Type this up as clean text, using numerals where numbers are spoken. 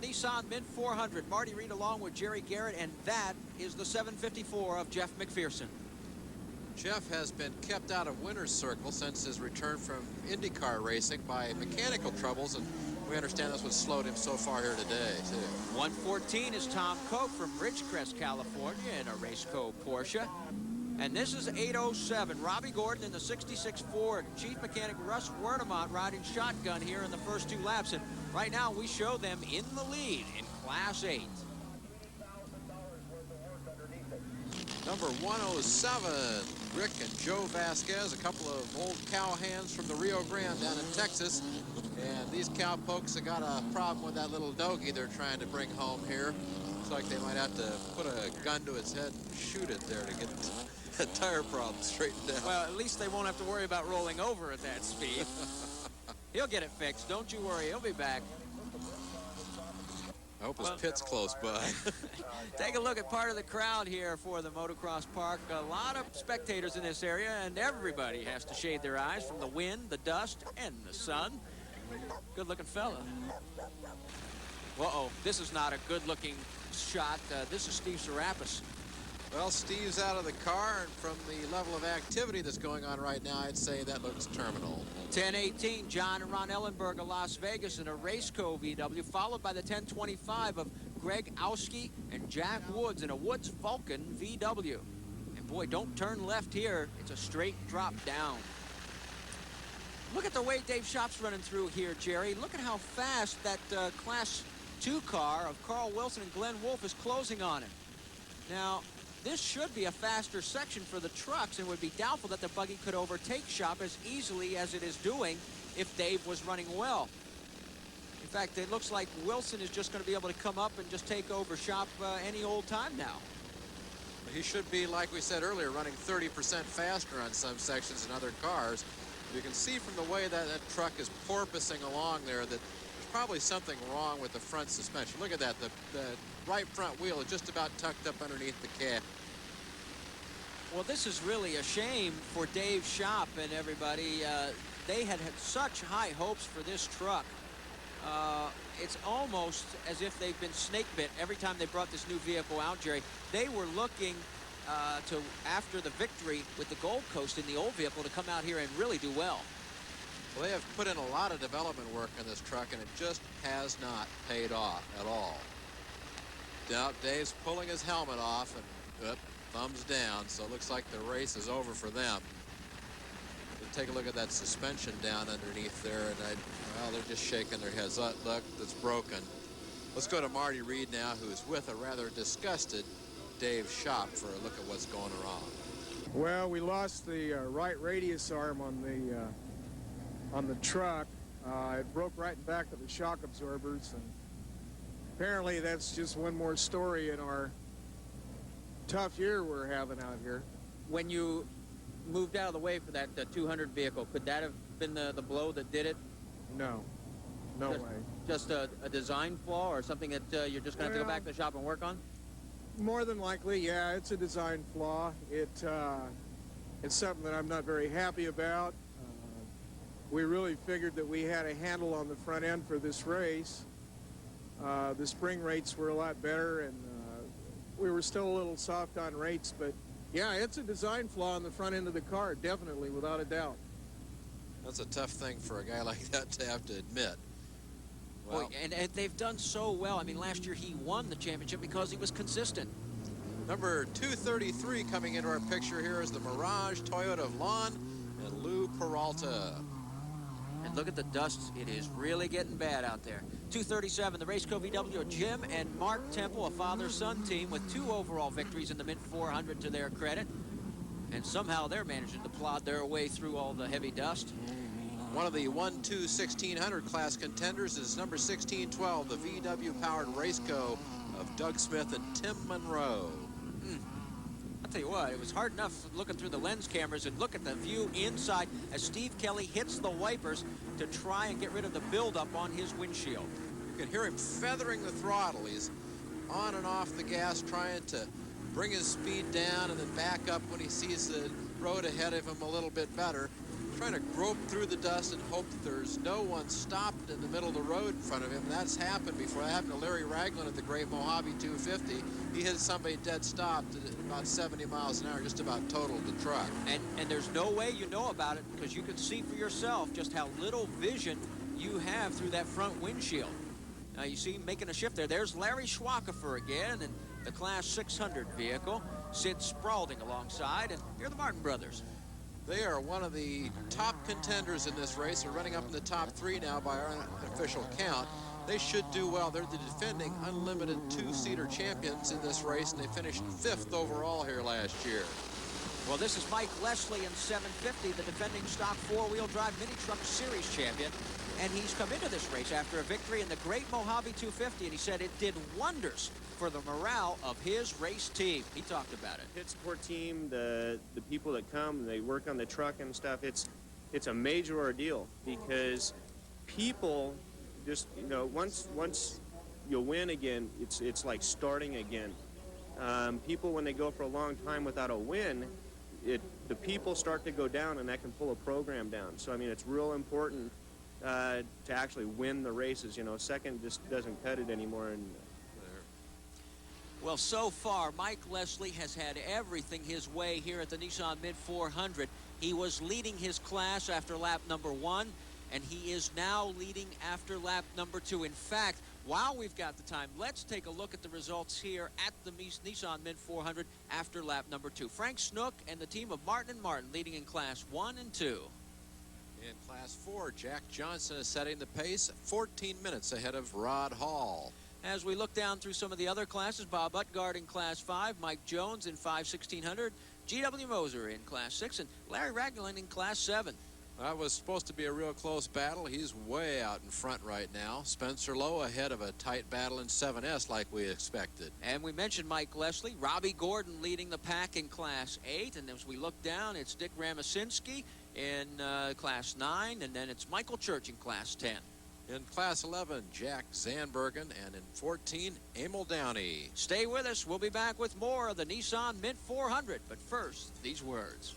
Nissan Mint 400. Marty Reed along with Jerry Garrett, and that is the 754 of Jeff McPherson. Jeff has been kept out of winner's circle since his return from IndyCar racing by mechanical troubles, and we understand that's what slowed him so far here today, too. 114 is Tom Koch from Ridgecrest, California, in a Raceco Porsche. And this is 807. Robbie Gordon in the 66 Ford. Chief Mechanic Russ Wernemont riding shotgun here in the first 2 laps. And right now we show them in the lead in Class 8. Number 107, Rick and Joe Vasquez, a couple of old cowhands from the Rio Grande down in Texas. And these cowpokes have got a problem with that little doggy they're trying to bring home here. Looks like they might have to put a gun to its head and shoot it there to get the tire problem straightened out. Well, at least they won't have to worry about rolling over at that speed. He'll get it fixed. Don't you worry. He'll be back. I hope his pit's close by. Take a look at part of the crowd here for the motocross park. A lot of spectators in this area, and everybody has to shade their eyes from the wind, the dust, and the sun. Good-looking fella. Uh-oh, this is not a good-looking shot. This is Steve Serapis. Well, Steve's out of the car, and from the level of activity that's going on right now, I'd say that looks terminal. 1018, John and Ron Ellenberg of Las Vegas in a Raceco VW, followed by the 1025 of Greg Auski and Jack Woods in a Woods Vulcan VW. And boy, don't turn left here. It's a straight drop down. Look at the way Dave Shoppe's running through here, Jerry. Look at how fast that Class 2 car of Carl Wilson and Glenn Wolfe is closing on him. Now, this should be a faster section for the trucks, and would be doubtful that the buggy could overtake Shoppe as easily as it is doing if Dave was running well. In fact, it looks like Wilson is just going to be able to come up and just take over Shoppe any old time now. He should be, like we said earlier, running 30% faster on some sections than other cars. You can see from the way that truck is porpoising along there that there's probably something wrong with the front suspension. Look at that. The right front wheel is just about tucked up underneath the cab. Well, this is really a shame for Dave Shoppe and everybody. They had such high hopes for this truck. It's almost as if they've been snake bit every time they brought this new vehicle out, Jerry. They were looking to, after the victory with the Gold Coast in the old vehicle, to come out here and really do well. Well, they have put in a lot of development work on this truck, and it just has not paid off at all. Now, Dave's pulling his helmet off, and thumbs down, so it looks like the race is over for them. But take a look at that suspension down underneath there, and well, they're just shaking their heads. Look, that's broken. Let's go to Marty Reed now, who's with a rather disgusted Dave Shoppe for a look at what's going wrong. Well, we lost the right radius arm on the truck. It broke right in back of the shock absorbers, and apparently that's just one more story in our tough year we're having out here. When you moved out of the way for that 200 vehicle, could that have been the blow that did it? No way. Just a design flaw or something that you're just going to have to go back to the shop and work on? More than likely, yeah, it's a design flaw. It's something that I'm not very happy about. We really figured that we had a handle on the front end for this race. The spring rates were a lot better, and we were still a little soft on rates, but yeah, it's a design flaw on the front end of the car, definitely, without a doubt. That's a tough thing for a guy like that to have to admit. Well, and they've done so well. I mean, last year he won the championship because he was consistent. Number 233 coming into our picture here is the Mirage Toyota of Lon and Lou Peralta. And look at the dust. It is really getting bad out there. 237, the Raceco VW, Jim and Mark Temple, a father-son team with 2 overall victories in the Mint 400 to their credit. And somehow they're managing to plod their way through all the heavy dust. One of the 1-2-1600 class contenders is number 1612, the VW-powered Raceco of Doug Smith and Tim Monroe. I'll tell you what, it was hard enough looking through the lens cameras and look at the view inside as Steve Kelly hits the wipers to try and get rid of the buildup on his windshield. You can hear him feathering the throttle. He's on and off the gas, trying to bring his speed down and then back up when he sees the road ahead of him a little bit better, trying to grope through the dust and hope that there's no one stopped in the middle of the road in front of him. That's happened before. That happened to Larry Ragland at the Great Mojave 250. He hit somebody dead stopped at about 70 miles an hour, just about totaled the truck. And there's no way you know about it, because you can see for yourself just how little vision you have through that front windshield. Now you see him making a shift there. There's Larry Schwackefer again, and the Class 600 vehicle. Sid Spaulding alongside, and here are the Martin brothers. They are one of the top contenders in this race. They're running up in the top 3 now by our official count. They should do well. They're the defending unlimited 2-seater champions in this race, and they finished 5th overall here last year. Well, this is Mike Leslie in 750, the defending stock 4-wheel drive mini truck series champion. And he's come into this race after a victory in the Great Mojave 250, and he said it did wonders for the morale of his race team. He talked about it. Pit support team, the people that come, they work on the truck and stuff. It's a major ordeal, because people just, you know, once you win again, it's like starting again. People, when they go for a long time without a win, the people start to go down, and that can pull a program down. So I mean, it's real important to actually win the races. You know, second just doesn't cut it anymore. And well, so far, Mike Leslie has had everything his way here at the Nissan Mid 400. He was leading his class after lap number 1, and he is now leading after lap number 2. In fact, while we've got the time, let's take a look at the results here at the Nissan Mid 400 after lap number 2. Frank Snook and the team of Martin & Martin leading in class 1 and 2. In Class 4, Jack Johnson is setting the pace, 14 minutes ahead of Rod Hall. As we look down through some of the other classes, Bob Utgard in Class 5, Mike Jones in 5/1600, G.W. Moser in Class 6, and Larry Ragland in Class 7. That was supposed to be a real close battle. He's way out in front right now. Spencer Lowe ahead of a tight battle in 7S like we expected. And we mentioned Mike Leslie. Robbie Gordon leading the pack in Class 8. And as we look down, it's Dick Ramasinski in Class 9. And then it's Michael Church in Class 10. In Class 11, Jack Zandbergen. And in 14, Emil Downey. Stay with us. We'll be back with more of the Nissan Mint 400. But first, these words.